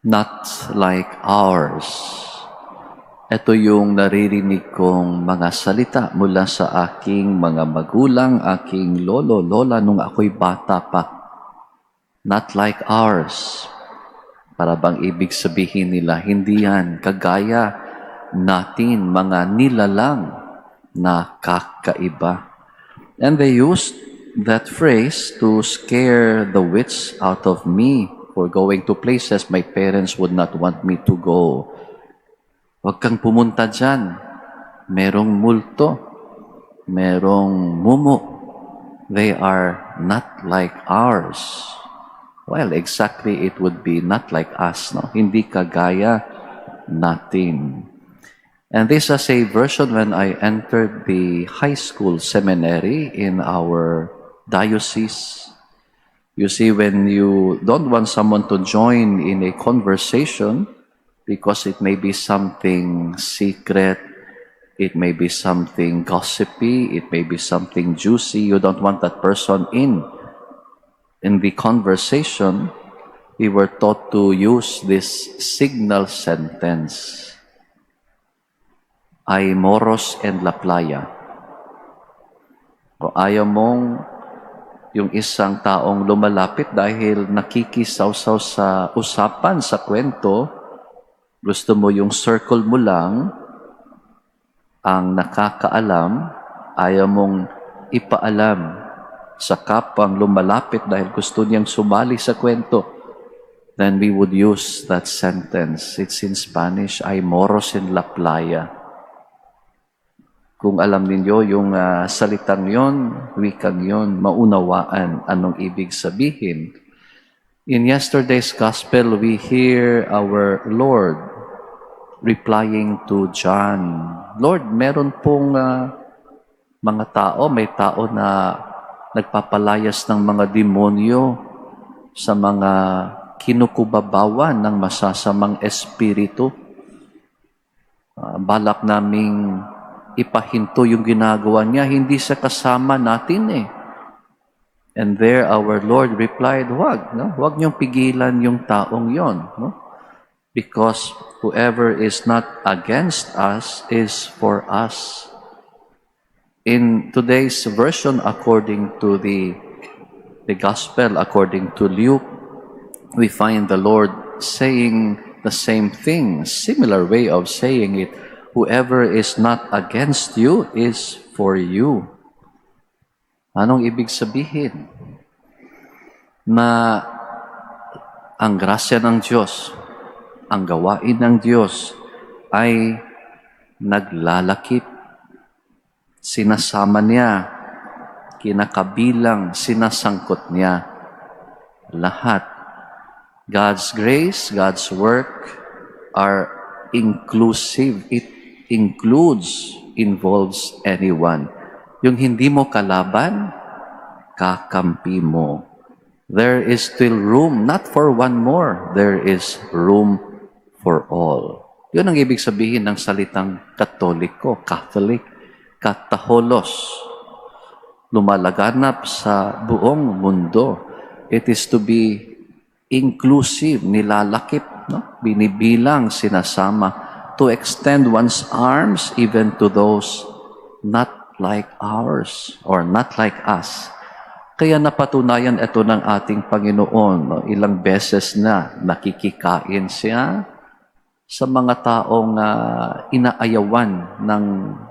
not like ours. Ito yung naririnig kong mga salita mula sa aking mga magulang, aking lolo, lola nung ako'y bata pa. Not like ours. Para bang ibig sabihin nila, hindi yan kagaya natin, mga nilalang na kakaiba. And they used that phrase to scare the wits out of me for going to places my parents would not want me to go. Huwag kang pumunta dyan. Merong multo. Merong mumu. They are not like ours. Well, exactly it would be not like us, no? Hindi kagaya natin. And this is a version when I entered the high school seminary in our diocese. You see, when you don't want someone to join in a conversation because it may be something secret, it may be something gossipy, it may be something juicy, you don't want that person in the conversation, we were taught to use this signal sentence. Ay moros en la playa. O ayaw mong yung isang taong lumalapit dahil nakikisaw-saw sa usapan, sa kwento, gusto mo yung circle mo lang, ang nakakaalam, ayaw mong ipaalam sa kapwang lumalapit dahil gusto niyang sumali sa kwento, then we would use that sentence. It's in Spanish, ay moros en la playa. Kung alam ninyo yung salitang yon, wikang yon, maunawaan anong ibig sabihin. In yesterday's gospel, we hear our Lord replying to John, Lord, meron pong mga tao, may tao na nagpapalayas ng mga demonyo sa mga kinukubabawan ng masasamang espiritu. Balak naming ipahinto yung ginagawa niya, hindi sa kasama natin eh. And there our Lord replied, wag, no? Wag niyong pigilan yung taong yon, no? Because whoever is not against us is for us. In today's version, according to the gospel, according to Luke, we find the Lord saying the same thing, similar way of saying it. Whoever is not against you is for you. Anong ibig sabihin? Na ang grasya ng Diyos, ang gawain ng Diyos ay naglalakip. Sinasama niya, kinakabilang, sinasangkot niya lahat. God's grace, God's work are inclusive. It includes, involves anyone. Yung hindi mo kalaban, kakampi mo. There is still room, not for one more, there is room for all. Yun ang ibig sabihin ng salitang Katoliko, Catholic, kataholos. Lumalaganap sa buong mundo. It is to be inclusive, nilalakip, no? Binibilang, sinasama, to extend one's arms even to those not like ours or not like us. Kaya napatunayan ito ng ating Panginoon. No? Ilang beses na nakikikain siya sa mga taong inaayawan ng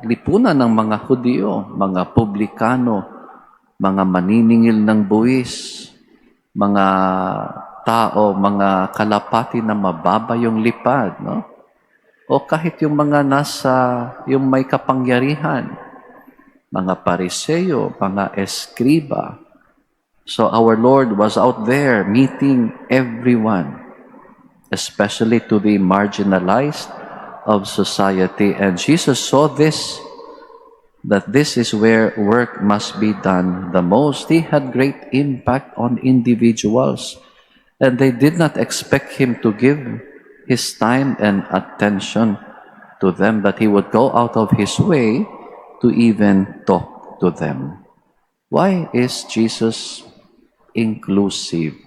lipunan ng mga Hudyo, mga publikano, mga maniningil ng buwis, mga tao, mga kalapati na mababa yung lipad, no? O kahit yung mga yung may kapangyarihan, mga pariseyo, mga eskriba. So our Lord was out there meeting everyone, especially to the marginalized of society. And Jesus saw this, that this is where work must be done the most. He had great impact on individuals, and they did not expect him to give his time and attention to them, that he would go out of his way to even talk to them. Why is Jesus inclusive?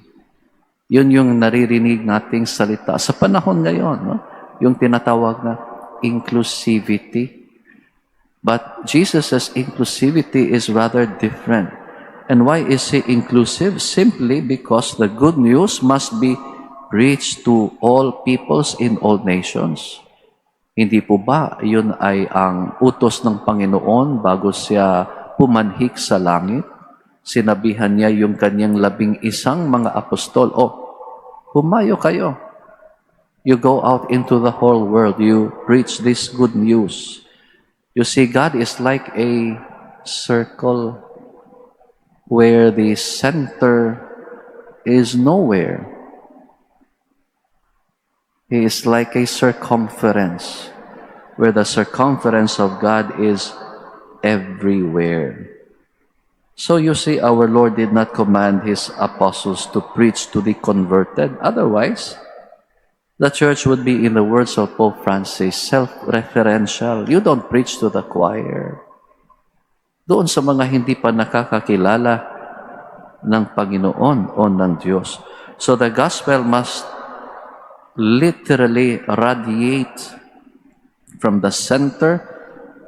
Yun yung naririnig nating salita sa panahon ngayon, no? Yung tinatawag na inclusivity. But Jesus' inclusivity is rather different. And why is He inclusive? Simply because the good news must be preached to all peoples in all nations. Hindi po ba yun ay ang utos ng Panginoon bago Siya pumanhik sa langit? Sinabihan Niya yung Kanyang 11 mga apostol, humayo kayo. You go out into the whole world. You preach this good news. You see, God is like a circle where the center is nowhere. He is like a circumference, where the circumference of God is everywhere. So you see, our Lord did not command His apostles to preach to the converted. Otherwise, the church would be, in the words of Pope Francis, self-referential. You don't preach to the choir. Doon sa mga hindi pa nakakakilala ng Panginoon o ng Diyos. So the gospel must literally radiate from the center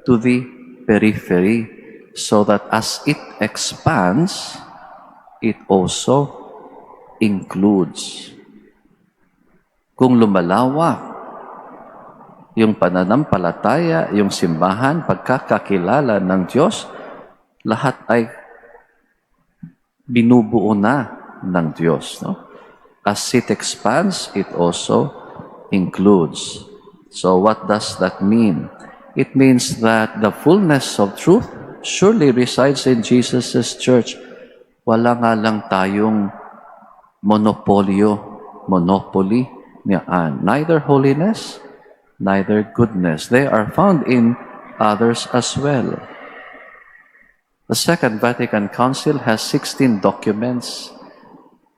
to the periphery, so that as it expands, it also includes. Kung lumalawak yung pananampalataya, yung simbahan, pagkakakilala ng Diyos, lahat ay binubuo na ng Diyos. No? As it expands, it also includes. So what does that mean? It means that the fullness of truth surely resides in Jesus' church. Wala nga lang tayong monopoly niyaan. Neither holiness, neither goodness. They are found in others as well. The Second Vatican Council has 16 documents,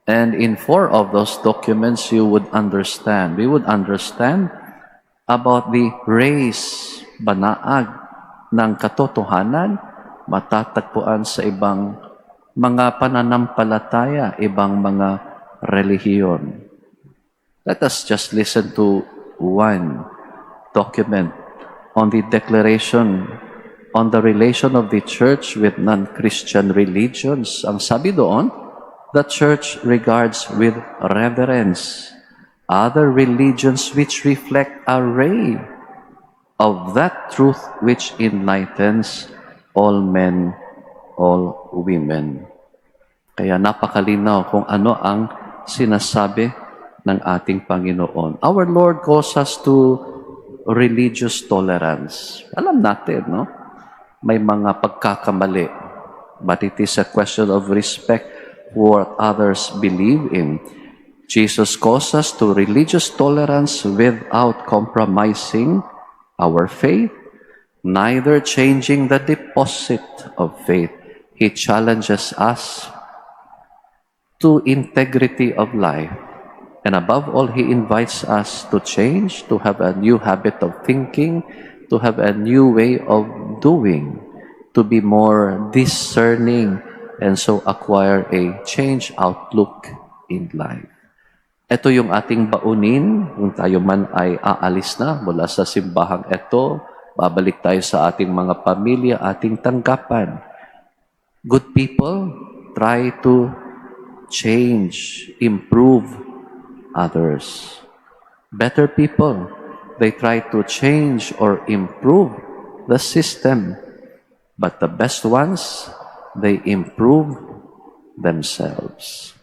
and in 4 of those documents we would understand about the race, banaag ng katotohanan, matatagpuan sa ibang mga pananampalataya, ibang mga relihiyon. Let us just listen to one document on the declaration on the relation of the church with non-Christian religions. Ang sabi doon, the church regards with reverence other religions which reflect a ray of that truth which enlightens all men, all women. Kaya napakalinaw kung ano ang sinasabi ng ating Panginoon. Our Lord calls us to religious tolerance. Alam natin, no? May mga pagkakamali. But it is a question of respect for what others believe in. Jesus calls us to religious tolerance without compromising our faith, neither changing the deposit of faith. He challenges us to integrity of life. And above all, He invites us to change, to have a new habit of thinking, to have a new way of doing, to be more discerning, and so acquire a changed outlook in life. Ito yung ating baunin, kung tayo man ay aalis na mula sa simbahang ito, babalik tayo sa ating mga pamilya, ating tanggapan. Good people try to change, improve others. Better people, they try to change or improve the system. But the best ones, they improve themselves.